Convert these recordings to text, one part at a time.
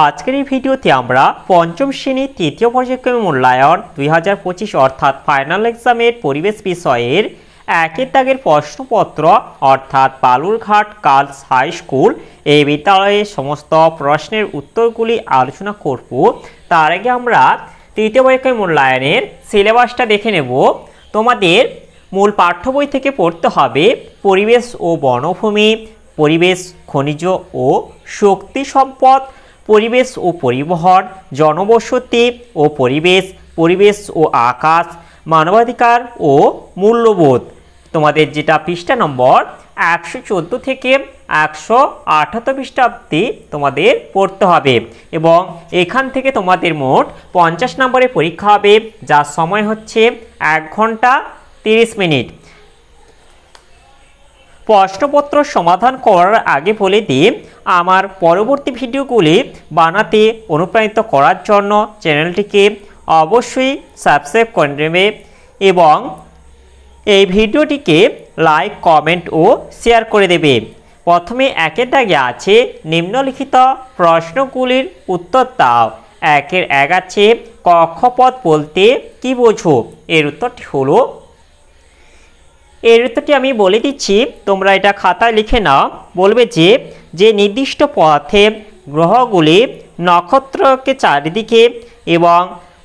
আজকের এই ভিডিওতে আমরা পঞ্চম শ্রেণীর তৃতীয় পর্যায়ক্রমে মূল্যায়ন 2025 অর্থাৎ ফাইনাল এক্সামের পরিবেশ বিষয়ের একের দাগের প্রশ্নপত্র অর্থাৎ বালুরঘাট গার্লস হাই স্কুল এই বিদ্যালয়ের সমস্ত প্রশ্নের উত্তরগুলি আলোচনা করব। তার আগে আমরা তৃতীয় পর্যায়ক্রমে মূল্যায়নের সিলেবাসটা দেখে নেব। তোমাদের মূল পাঠ্য বই থেকে পড়তে হবে পরিবেশ ও বনভূমি, পরিবেশ, খনিজ ও শক্তি সম্পদ, পরিবেশ ও পরিবহন, জনবসতি ও পরিবেশ, পরিবেশ ও আকাশ, মানবাধিকার ও মূল্যবোধ। তোমাদের যেটা পৃষ্ঠা নম্বর 114 থেকে 178 পৃষ্ঠাব্দি তোমাদের পড়তে হবে এবং এখান থেকে তোমাদের মোট 50 নম্বরের পরীক্ষা হবে, যার সময় হচ্ছে 1 ঘন্টা 30 মিনিট। প্রশ্নপত্র সমাধান করার আগে বলে দিই, আমার পরবর্তী ভিডিওগুলি বানাতে অনুপ্রাণিত করার জন্য চ্যানেলটিকে অবশ্যই সাবস্ক্রাইব করে নেবে এবং এই ভিডিওটিকে লাইক, কমেন্ট ও শেয়ার করে দেবে। প্রথমে একের দাগে আছে নিম্নলিখিত প্রশ্নগুলির উত্তর দাও। একের 1 আছে কক্ষপথ বলতে কি বোঝো? এর উত্তরটি হলো, এর উত্তরটি আমি বলে দিচ্ছি, তোমরা এটা খাতায় লিখে নাও। বলবে যে নির্দিষ্ট পথে গ্রহগুলি নক্ষত্রকে চারিদিকে এবং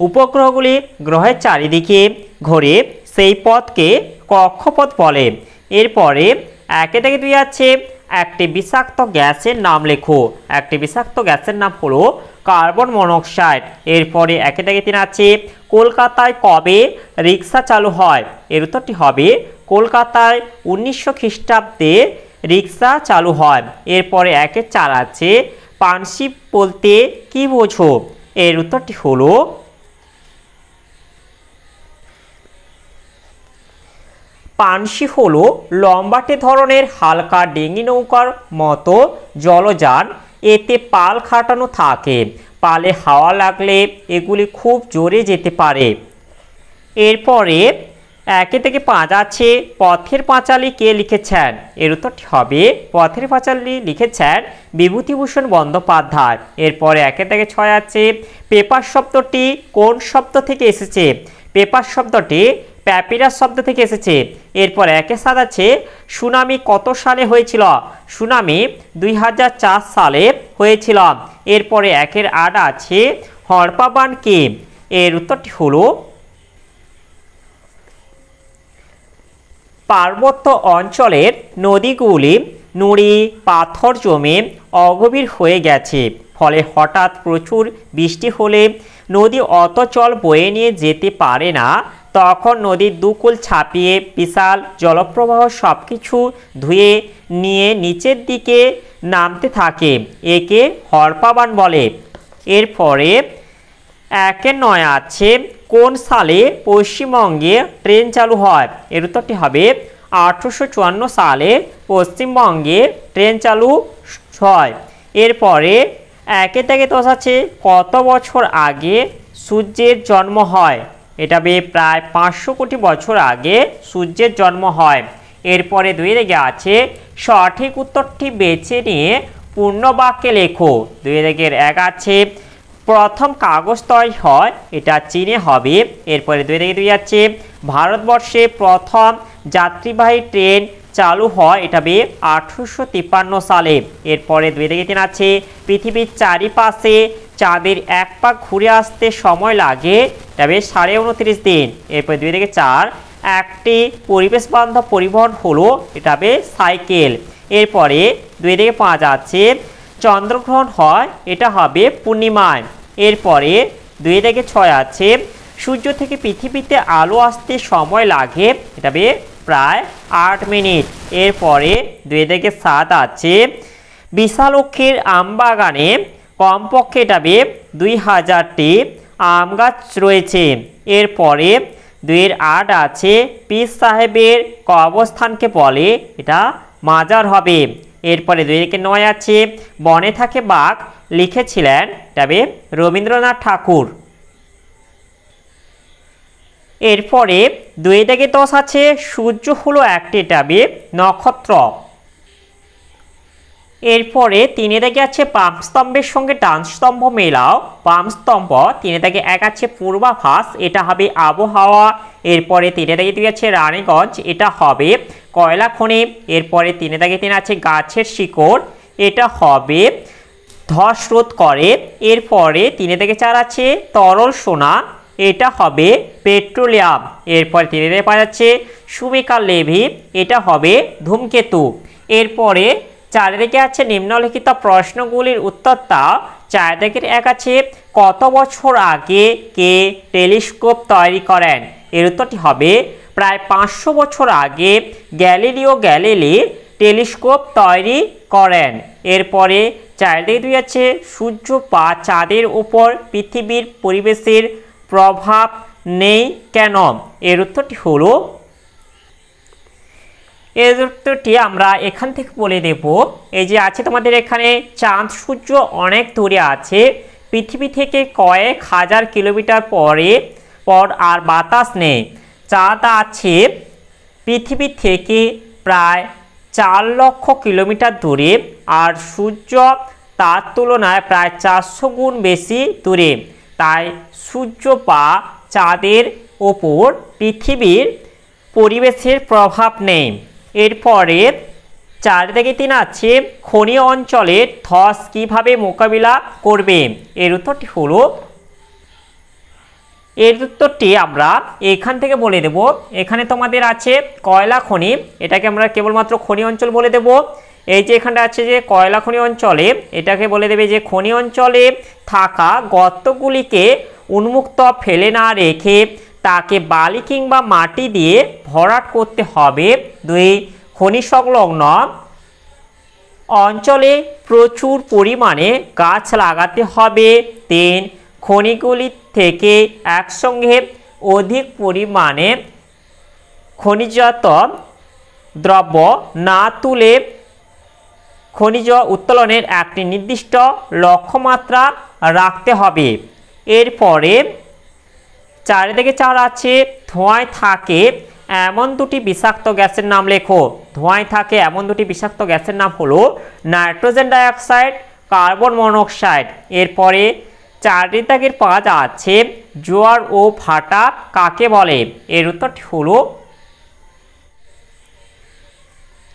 উপগ্রহগুলি গ্রহের চারিদিকে ঘোরে সেই পথকে কক্ষপথ বলে। এরপরে একে থেকে 2 আছে একটি বিষাক্ত গ্যাসের নাম লেখো। একটি বিষাক্ত গ্যাসের নাম হলো কার্বন মনোক্সাইড। এরপরে একে থেকে 3 আছে কলকাতায় কবে রিক্সা চালু হয়? এর উত্তরটি হবে কলকাতায় 1900 খ্রিস্টাব্দে রিক্সা চালু হয়। এরপরে একের 4 আছে পানশি বলতে কি বোঝো? এর উত্তরটি হলো, পানশি হলো লম্বাটে ধরনের হালকা ডিঙি নৌকার মতো জলযান। এতে পাল খাটানো থাকে, পালে হাওয়া লাগলে এগুলি খুব জোরে যেতে পারে। এরপরে একে থেকে 5 আছে পথের পাঁচালী কে লিখেছেন? এর উত্তরটি হবে পথের পাঁচালী লিখেছেন বিভূতিভূষণ বন্দ্যোপাধ্যায়। এরপরে একে থেকে 6 আছে পেপার শব্দটি কোন শব্দ থেকে এসেছে? পেপার শব্দটি প্যাপিরাস শব্দ থেকে এসেছে। এরপর একে 7 আছে সুনামি কত সালে হয়েছিল? সুনামি 2004 সালে হয়েছিল। এরপরে একের 8 আছে হড়পা বান কে? এর উত্তরটি হলো, পার্বত্য অঞ্চলের নদীগুলি নুড়ি পাথর জমে অগভীর হয়ে গেছে, ফলে হঠাৎ প্রচুর বৃষ্টি হলে নদী অত জল বয়ে নিয়ে যেতে পারে না। তখন নদীর দুকুল ছাপিয়ে বিশাল জলপ্রবাহ সব কিছু ধুয়ে নিয়ে নিচের দিকে নামতে থাকে, একে হড়পা বান বলে। এরপরে একের 9 আছে কোন সালে পশ্চিমবঙ্গে ট্রেন চালু হয়? এর উত্তরটি হবে 1854 সালে পশ্চিমবঙ্গে ট্রেন চালু হয়। এরপরে একে থেকে 10 আছে কত বছর আগে সূর্যের জন্ম হয়? এটা প্রায় 500 কোটি বছর আগে সূর্যের জন্ম হয়। এরপরে 2 থেকে আছে সঠিক উত্তরটি বেছে নিয়ে পূর্ণ বাক্যে লেখো। 2 থেকে 1 আছে প্রথম কাগজ তৈরি হয়, এটা চীনে হবে। এরপরে 2 থেকে 2 আছে ভারতবর্ষে প্রথম যাত্রীবাহী ট্রেন চালু হয়, এটা 1853 সালে। এরপরে 2 থেকে 3 আছে পৃথিবীর চারিপাশে চাঁদের এক পাক ঘুরে আসতে সময় লাগে, এটা 29.5 দিন। এরপরে 2 থেকে 4 একটি পরিবেশ বান্ধব পরিবহন হলো, এটা সাইকেল। এরপরে 2 থেকে 5 আছে চন্দ্রগ্রহণ হয়, এটা হবে পূর্ণিমায়। এরপরে 2 থেকে 6 আছে সূর্য থেকে পৃথিবীতে আলো আসতে সময় লাগে, এটা প্রায় 8 মিনিট। এরপরে 2 থেকে 7 আছে বিশালক্ষীর আমবাগানে কমপক্ষে এটা 2000টি আম গাছ রয়েছে। এরপরে 2 এর 8 আছে পীর সাহেবের কবরস্থানকে বলে, এটা মাজার হবে। এরপরে 2 থেকে 9 আছে বনে থাকে বাঘ লিখেছিলেন, তবে রবীন্দ্রনাথ ঠাকুর। এরপরে 2 থেকে 10 আছে সূর্য হলো একটি নক্ষত্র। এরপরে 3 দাগে আছে বাম স্তম্ভের সঙ্গে ডান স্তম্ভ মেলাও। বাম স্তম্ভ 3 দাগে 1 আছে পূর্বাভাস, এটা হবে আবহাওয়া। এরপরে 3 দাগে 2 আছে রানীগঞ্জ, এটা হবে কয়লা খনি। এরপরে 3 দাগে 3 আছে গাছের শিকড়, এটা হবে ধস রোধ করে। এরপরে 3 দাগে 4 আছে তরল সোনা, এটা হবে পেট্রোলিয়াম। এরপরে 3 দাগে 5 আছে সুমিকা লেভি, এটা হবে ধূমকেতু। এরপরে 4 দিকে আছে নিম্নলিখিত প্রশ্নগুলির উত্তর দাও। 4 দিকের 1 আছে কত বছর আগে কে টেলিস্কোপ তৈরি করেন? এর উত্তরটি হবে প্রায় 500 বছর আগে গ্যালিলিও গ্যালিলি টেলিস্কোপ তৈরি করেন। এরপরে 4 দিকে 2 আছে সূর্য বা চাঁদের উপর পৃথিবীর পরিবেশের প্রভাব নেই কেন? এর উত্তরটি হলো, এর উত্তরটি আমরা এখান থেকে বলে দেব। এই যে আছে তোমাদের এখানে চাঁদ সূর্য অনেক দূরে আছে, পৃথিবী থেকে কয়েক হাজার কিলোমিটার পর আর বাতাস নেই। চাঁদ আছে পৃথিবী থেকে প্রায় 4 লক্ষ কিলোমিটার দূরে, আর সূর্য তার তুলনায় প্রায় 400 গুণ বেশি দূরে। তাই সূর্য বা চাঁদের ওপর পৃথিবীর পরিবেশের প্রভাব নেই। এরপরে 4 থেকে 3 আছে খনি অঞ্চলের ধস কিভাবে মোকাবিলা করবে? এর উত্তরটি হলো, এর উত্তরটি আমরা এখান থেকে বলে দেব। এখানে তোমাদের আছে কয়লা খনি, এটাকে আমরা কেবলমাত্র খনি অঞ্চল বলে দেব। এই যে এখানটা আছে যে কয়লা খনি অঞ্চলে, এটাকে বলে দেবে যে খনি অঞ্চলে থাকা গর্তগুলিকে উন্মুক্ত ফেলে না রেখে তাকে বালি কিংবা মাটি দিয়ে ভরাট করতে হবে। 2 খনি সংলগ্ন অঞ্চলে প্রচুর পরিমাণে গাছ লাগাতে হবে। 3 খনিগুলি থেকে একসঙ্গে অধিক পরিমাণে খনিজাত দ্রব্য না তুলে খনিজ উত্তোলনের একটি নির্দিষ্ট লক্ষ্যমাত্রা রাখতে হবে। এরপরে 4 থেকে 4 আছে ধোঁয়ায় থাকে এমন 2টি বিষাক্ত গ্যাসের নাম লেখো। ধোঁয়ায় থাকে এমন 2টি বিষাক্ত গ্যাসের নাম হলো নাইট্রোজেন ডাইঅক্সাইড, কার্বন মনোক্সাইড। এরপরে 4 দাগের 5 আছে জোয়ার ও ভাটা কাকে বলে? এর উত্তরটি হলো,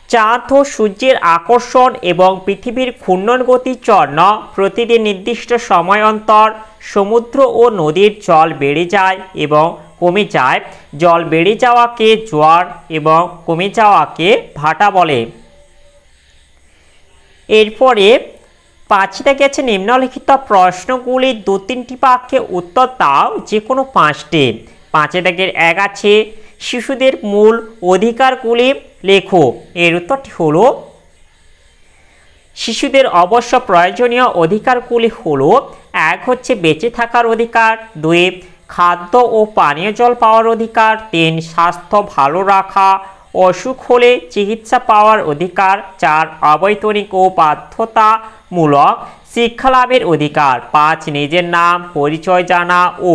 চাঁদ ও সূর্যের আকর্ষণ এবং পৃথিবীর ঘূর্ণন গতির জন্য প্রতিদিন নির্দিষ্ট সময় অন্তর সমুদ্র ও নদীর জল বেড়ে যায় এবং কমে যায়। জল বেড়ে যাওয়াকে জোয়ার এবং কমে যাওয়াকে ভাটা বলে। এরপরে 5 থেকে আছে নিম্নলিখিত প্রশ্নগুলির 2-3টি বাক্যে উত্তর দাও, যে কোনো 5টি। 5 দাগের 1 আছে শিশুদের মূল অধিকারগুলি লেখো। এর উত্তরটি হলো, শিশুদের অবশ্য প্রয়োজনীয় অধিকারগুলি হলো 1 হচ্ছে বেঁচে থাকার অধিকার, 2 খাদ্য ও পানীয় জল পাওয়ার অধিকার, 3 স্বাস্থ্য ভালো রাখা, অসুখ হলে চিকিৎসা পাওয়ার অধিকার, 4 অবৈতনিক ও বাধ্যতামূলক শিক্ষা লাভের অধিকার, 5 নিজের নাম পরিচয় জানা ও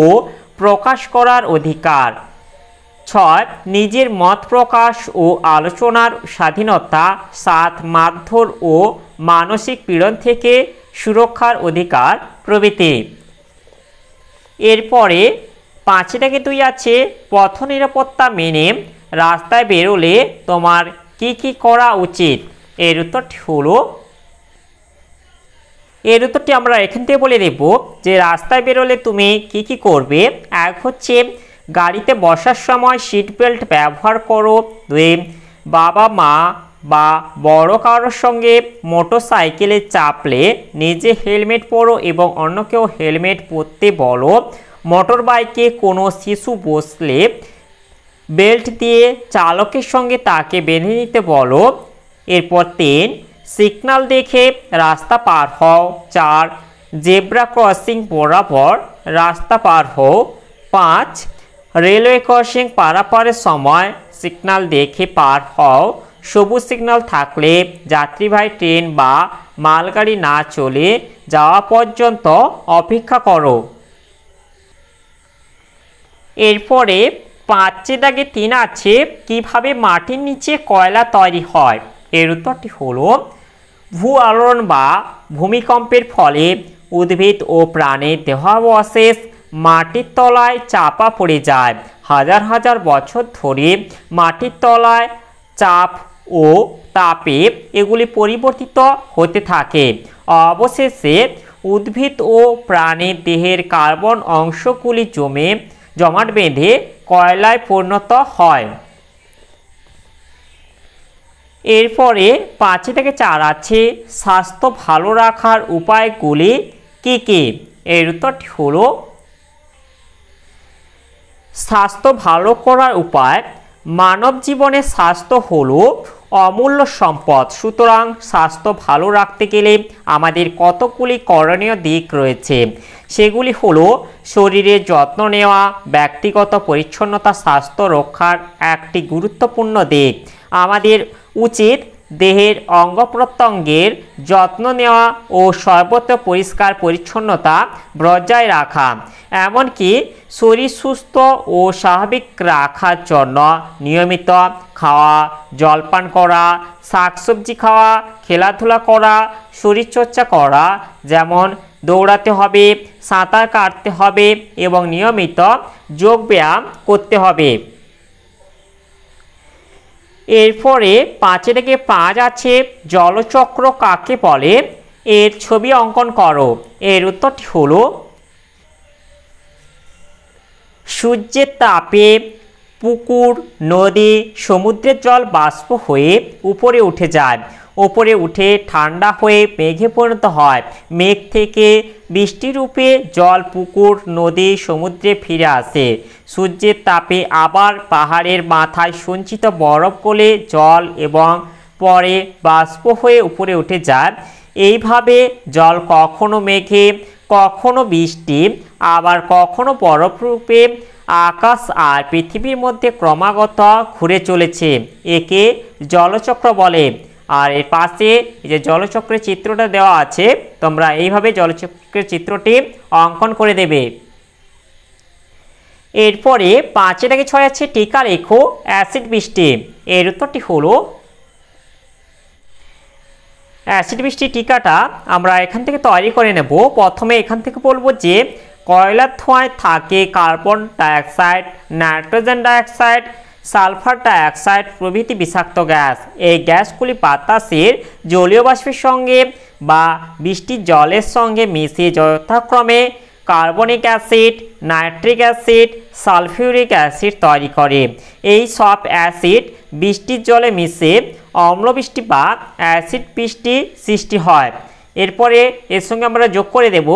প্রকাশ করার অধিকার, 6 নিজের মত প্রকাশ ও আলোচনার স্বাধীনতা, 7 মারধর ও মানসিক পীড়ন থেকে সুরক্ষার অধিকার প্রভৃতি। এরপরে 5 থেকে 2 আছে পথ নিরাপত্তা মেনে রাস্তায় বেরোলে তোমার কি কি করা উচিত? এর উত্তরটি হলো, এর উত্তরটি আমরা এখান থেকে বলে দেব যে রাস্তায় বেরোলে তুমি কি কি করবে। 1 হচ্ছে গাড়িতে বসার সময় সিট বেল্ট ব্যবহার করো, 2 বাবা মা বা বড় কারোর সঙ্গে মোটরসাইকেলে চাপলে নিজে হেলমেট পরো এবং অন্যকেও হেলমেট পরতে বলো। মোটর বাইকে কোনো শিশু বসলে বেল্ট দিয়ে চালকের সঙ্গে তাকে বেঁধে নিতে বলো। এরপর 3 সিগন্যাল দেখে রাস্তা পার হও, 4 জেব্রা ক্রসিং বরাবর রাস্তা পার হও, 5 রেলওয়ে ক্রসিং পারাপারের সময় সিগন্যাল দেখে পার হও, সবুজ সিগন্যাল থাকলে যাত্রীবাহী ট্রেন বা মালগাড়ি না চলে যাওয়া পর্যন্ত অপেক্ষা করো। এরপরে 5 দাগে 3 আছে কিভাবে মাটির নিচে কয়লা তৈরি হয়। এর উত্তরটি হলো, ভূ আলোড়ন বা ভূমিকম্পের ফলে উদ্ভিদ ও প্রাণীর দেহাবশেষ মাটির তলায় চাপা পড়ে যায়। হাজার হাজার বছর ধরে মাটির তলায় চাপ ও তাপে এগুলি পরিবর্তিত হতে থাকে। অবশেষে উদ্ভিদ ও প্রাণীর দেহের কার্বন অংশগুলি জমাট বেঁধে কয়লায় পরিণত হয়। এরপরে 5 থেকে 4 আছে স্বাস্থ্য ভালো রাখার উপায়গুলি কি কি? এর উত্তরটি হলো স্বাস্থ্য ভালো করার উপায়। মানব জীবনে স্বাস্থ্য হলো অমূল্য সম্পদ। সুতরাং স্বাস্থ্য ভালো রাখতে গেলে আমাদের কতগুলি করণীয় দিক রয়েছে। সেগুলি হলো শরীরের যত্ন নেওয়া, ব্যক্তিগত পরিচ্ছন্নতা স্বাস্থ্য রক্ষার একটি গুরুত্বপূর্ণ দিক। আমাদের উচিত দেহের অঙ্গ প্রত্যঙ্গের যত্ন নেওয়া ও সর্বত্র পরিষ্কার পরিচ্ছন্নতা বজায় রাখা। এমনকি শরীর সুস্থ ও স্বাভাবিক রাখার জন্য নিয়মিত খাওয়া, জলপান করা, শাকসবজি খাওয়া, খেলাধুলা করা, শরীরচর্চা করা, যেমন দৌড়াতে হবে, সাঁতার কাটতে হবে এবং নিয়মিত যোগব্যায়াম করতে হবে। এরপরে 5 থেকে 5 আছে জলচক্র কাকে বলে? এর ছবি অঙ্কন করো। এর উত্তরটি হলো সূর্যের তাপে পুকুর, নদী, সমুদ্রের জল বাষ্প হয়ে উপরে উঠে যায়। উপরে উঠে ঠান্ডা হয়ে মেঘে পরিণত হয়। মেঘ থেকে বৃষ্টিরূপে জল পুকুর, নদী, সমুদ্রে ফিরে আসে। সূর্যের তাপে আবার পাহাড়ের মাথায় সঞ্চিত বরফ গলে জল এবং পরে বাষ্প হয়ে উপরে উঠে যায়। এইভাবে জল কখনো মেঘে, কখনো বৃষ্টি, আবার কখনো বরফ রূপে আকাশ আর পৃথিবীর মধ্যে ক্রমাগত ঘুরে চলেছে। একে জলচক্র বলে। আর এর পাশে যে জলচক্রের চিত্রটা দেওয়া আছে, তোমরা এইভাবে জলচক্রের চিত্রটি অঙ্কন করে দেবে। এরপরে 5 থেকে 6 আছে টিকা লেখো অ্যাসিড বৃষ্টি। এর উত্তরটি হলো অ্যাসিড বৃষ্টি টিকাটা আমরা এখান থেকে তৈরি করে নেব। প্রথমে এখান থেকে বলবো যে কয়লার ধোঁয়ায় থাকে carbon dioxide, nitrogen dioxide, sulphur dioxide প্রভৃতি বিষাক্ত গ্যাস। এই গ্যাসগুলি বাতাসের জলীয় বাষ্পের সঙ্গে বা বৃষ্টির জলের সঙ্গে মিশে যথাক্রমে carbonic acid, nitric acid, sulphuric acid তৈরি করে। এই সব অ্যাসিড বৃষ্টির জলে মিশে অম্লবৃষ্টি বা অ্যাসিড বৃষ্টি সৃষ্টি হয়। এরপরে এর সঙ্গে আমরা যোগ করে দেব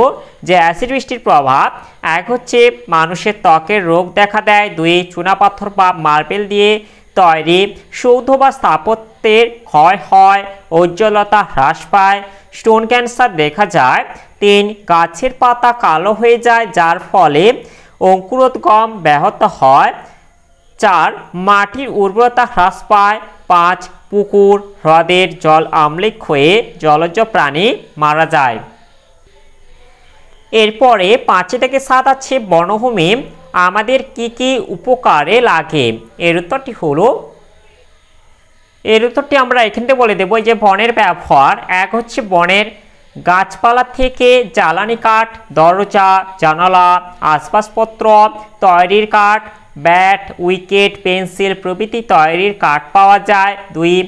যে অ্যাসিড বৃষ্টির প্রভাব। 1 হচ্ছে মানুষের ত্বকের রোগ দেখা দেয়। 2 চুনাপাথর বা মার্বেল দিয়ে তৈরি সৌধ বা স্থাপত্যের ক্ষয় হয়, উজ্জ্বলতা হ্রাস পায়, স্টোন ক্যান্সার দেখা যায়। 3 গাছের পাতা কালো হয়ে যায় যার ফলে অঙ্কুরোদ্গম ব্যাহত হয়। 4 মাটির উর্বরতা হ্রাস পায়। 5 পুকুর, হ্রদের জল আম্লিক হয়ে জলজ প্রাণী মারা যায়। এরপরে 5 থেকে 7 আছে বনভূমি আমাদের কি কি উপকারে লাগে। এর উত্তরটি আমরা এখান থেকে বলে দেব যে বনের ব্যবহার। 1 হচ্ছে বনের গাছপালা থেকে জ্বালানি কাঠ, দরজা, জানালা, আসবাবপত্র তৈরির কাঠ, ব্যাট, উইকেট, পেন্সিল প্রভৃতি তৈরির কাঠ পাওয়া যায়। 2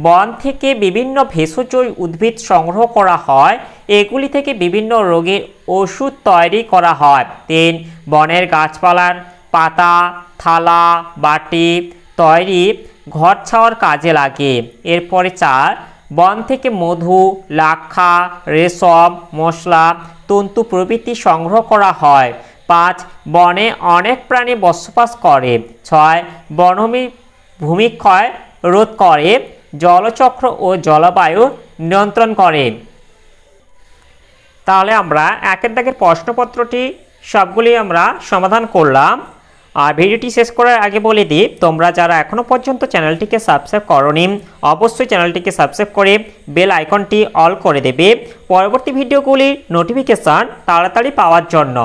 বন থেকে বিভিন্ন ভেষজ উদ্ভিদ সংগ্রহ করা হয়। এগুলি থেকে বিভিন্ন রোগের ওষুধ তৈরি করা হয়। 3 বনের গাছপালার পাতা, থালা, বাটি তৈরি ঘর ছাওয়ার কাজে লাগে। এরপরে 4 বন থেকে মধু, লাক্ষা, রেশম, মশলা, তন্তু প্রভৃতি সংগ্রহ করা হয়। 5 বনে অনেক প্রাণী বসবাস করে। 6 ভূমিক্ষয় রোধ করে, জলচক্র ও জলবায়ু নিয়ন্ত্রণ করে। তাহলে আমরা একের দাগের প্রশ্নপত্রটি সবগুলি আমরা সমাধান করলাম। আর ভিডিওটি শেষ করার আগে বলে দিই, তোমরা যারা এখনও পর্যন্ত চ্যানেলটিকে সাবস্ক্রাইব করোনি অবশ্যই চ্যানেলটিকে সাবস্ক্রাইব করে বেল আইকনটি অল করে দেবে পরবর্তী ভিডিওগুলির নোটিফিকেশান তাড়াতাড়ি পাওয়ার জন্য।